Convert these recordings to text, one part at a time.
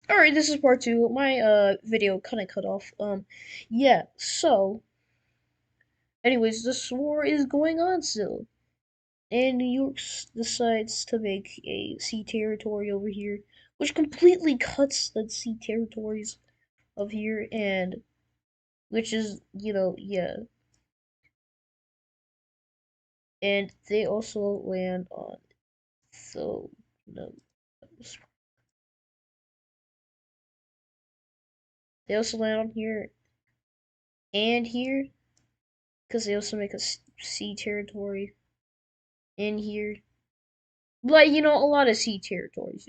Alright, this is part two. My video kinda cut off. Yeah, so anyways, this war is going on still. And New York decides to make a sea territory over here, which completely cuts the sea territories of here and which is, yeah. And they also land on so no they also land on here and here because they also make a sea territory in here. Like, a lot of sea territories.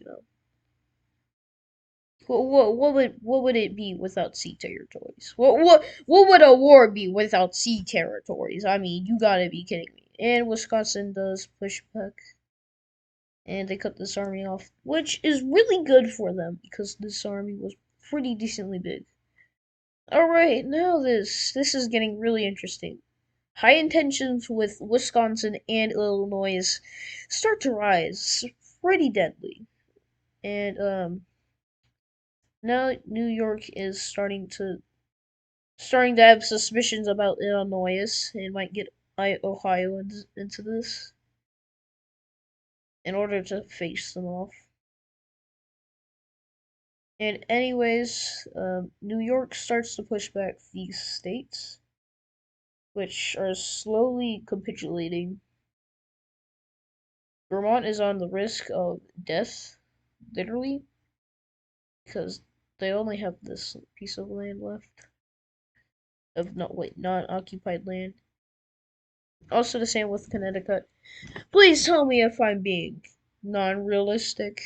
What would it be without sea territories? What would a war be without sea territories? I mean, you gotta be kidding me. And Wisconsin does push back, and they cut this army off, which is really good for them because this army was pretty decently big. All right, now this is getting really interesting. High intentions with Wisconsin and Illinois start to rise pretty deadly, and now New York is starting to have suspicions about Illinois and might get Ohio into this in order to face them off. And anyways, New York starts to push back these states, which are slowly capitulating. Vermont is on the risk of death, literally, because they only have this piece of land left of not wait non-occupied land. Also the same with Connecticut. Please tell me if I'm being non-realistic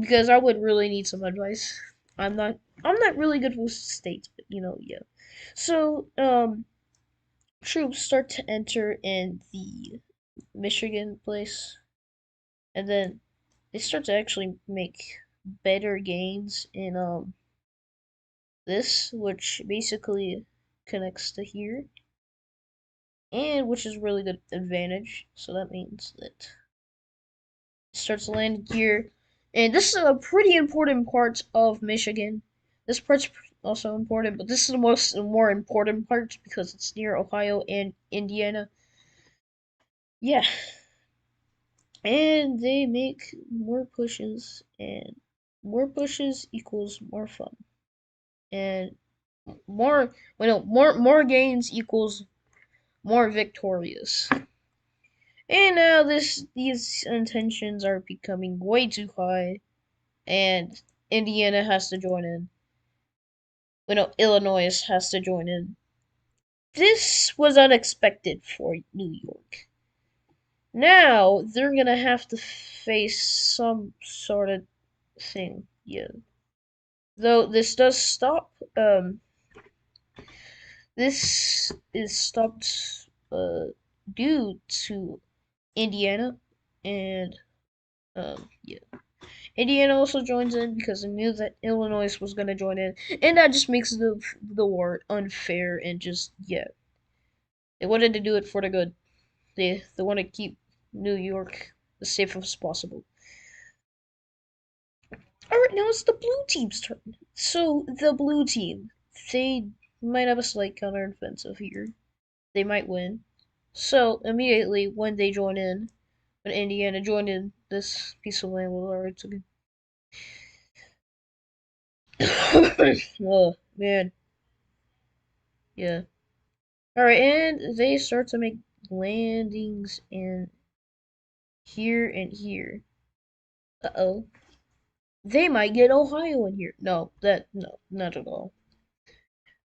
because I would really need some advice. I'm not I'm not really good with states, but yeah. So, troops start to enter in the Michigan place, and then they start to actually make better gains in this, which basically connects to here, and which is really good advantage. So that means that starts landing here. And this is a pretty important part of Michigan. This part's also important, but this is the more important part because it's near Ohio and Indiana. Yeah, and they make more pushes, and more pushes equals more fun, and more gains equals more victorious. And now these intentions are becoming way too high, and Indiana has to join in. Illinois has to join in. This was unexpected for New York. Now they're gonna have to face some sort of thing. Yeah. Though this does stop. This is stopped. Due to Indiana, and yeah. Indiana also joins in because they knew that Illinois was gonna join in, and that just makes the war unfair and just yeah. They wanted to do it for the good. They want to keep New York as safe as possible. All right, now it's the blue team's turn. So the blue team, they might have a slight counteroffensive here. They might win. So immediately when they join in, when Indiana joined in, this piece of land was already taken. Oh man, yeah. All right, and they start to make landings in here and here. Uh-oh. They might get Ohio in here. No, not at all.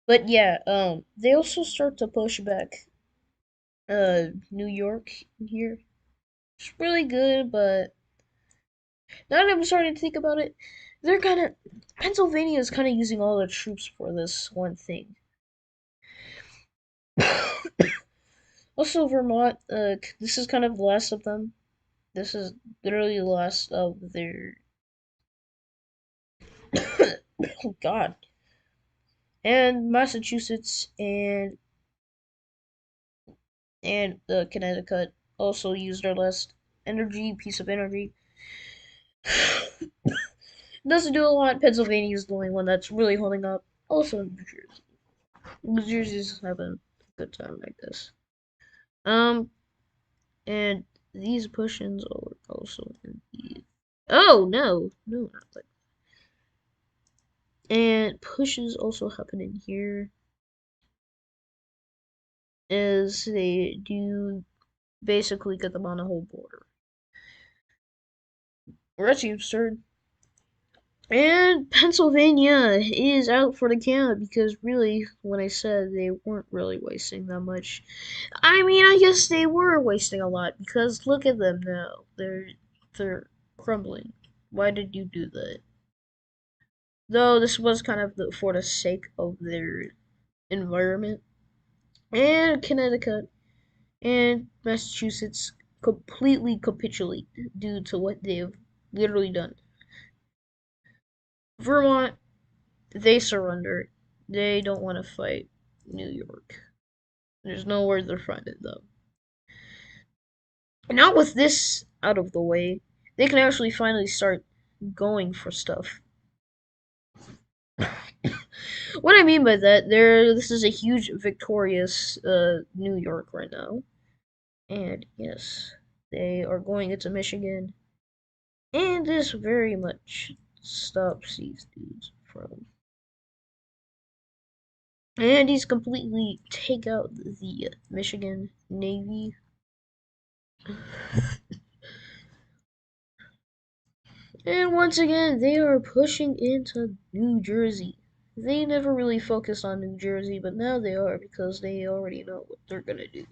But yeah, they also start to push back New York in here. It's really good, but now that I'm starting to think about it, they're kinda Pennsylvania is kinda using all their troops for this one thing. Also Vermont, this is kind of the last of them. This is literally the last of their oh god. And Massachusetts and Connecticut also used their last piece of energy. doesn't do a lot. Pennsylvania is the only one that's really holding up. Also, New Jersey. New Jersey's having a good time like this. And these push-ins are also in the. Oh no, no, not like. And pushes also happen in here as they do basically get them on a whole border. Red team's turn. And Pennsylvania is out for the count because really, when I said they weren't really wasting that much, I mean, I guess they were wasting a lot because look at them now. They're crumbling. Why did you do that? Though this was kind of for the sake of their environment. And Connecticut and Massachusetts completely capitulate due to what they've literally done. Vermont, they surrender. They don't want to fight New York. There's nowhere they're fronted though. And now with this out of the way, they can actually finally start going for stuff. What I mean by that, this is a huge victorious New York right now. And yes, they are going into Michigan. And this very much stops these dudes from. And he's completely take out the Michigan Navy. And once again, they are pushing into New Jersey. They never really focused on New Jersey, but now they are because they already know what they're gonna do.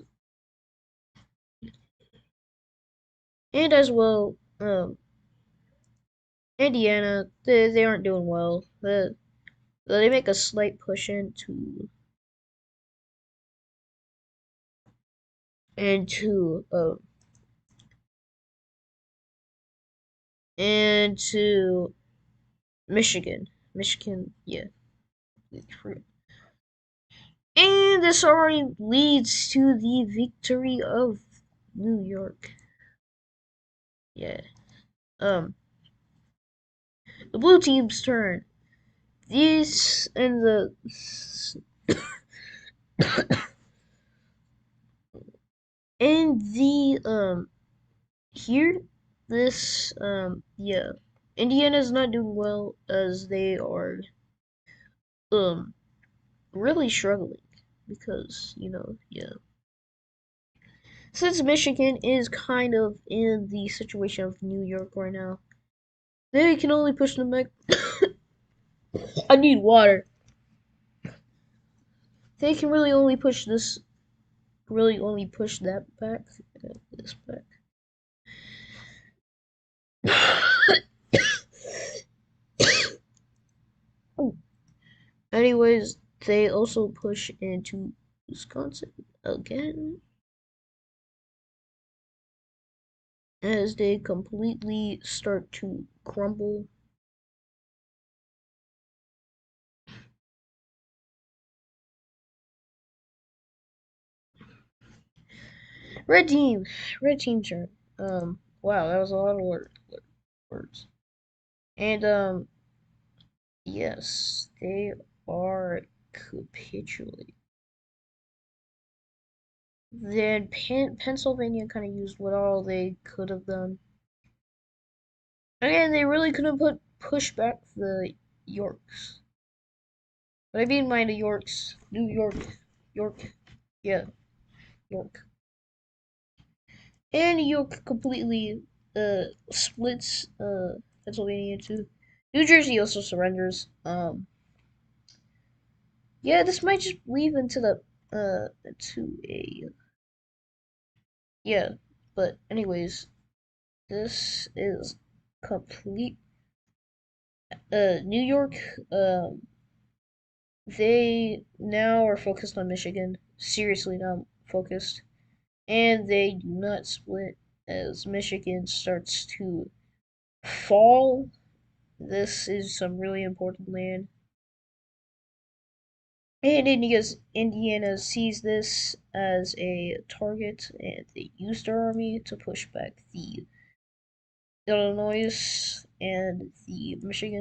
And as well, Indiana, they aren't doing well. They make a slight push into into Michigan. Michigan, yeah. And this already leads to the victory of New York. Yeah. Um, the blue team's turn. These and the and the here this yeah, Indiana's not doing well as they are um really struggling because yeah, since Michigan is kind of in the situation of New York right now, they can only push them back. I need water. They can really only push that back, this back. Anyways, they also push into Wisconsin again as they completely start to crumble. Red team, red team turn. Wow, that was a lot of words. And yes, they are capitulating. Then Pennsylvania kind of used what all they could have done. Again, they really couldn't push back the Yorks. What I mean by the Yorks, New York, York, yeah, York. And York completely splits Pennsylvania into. New Jersey also surrenders. Yeah, this might just lead into the to a yeah, but anyways, this is complete. New York. They now are focused on Michigan. Seriously, now focused, and they do not split as Michigan starts to fall. This is some really important land. And Indiana sees this as a target, and they use their army to push back the Illinois, and the Michigan.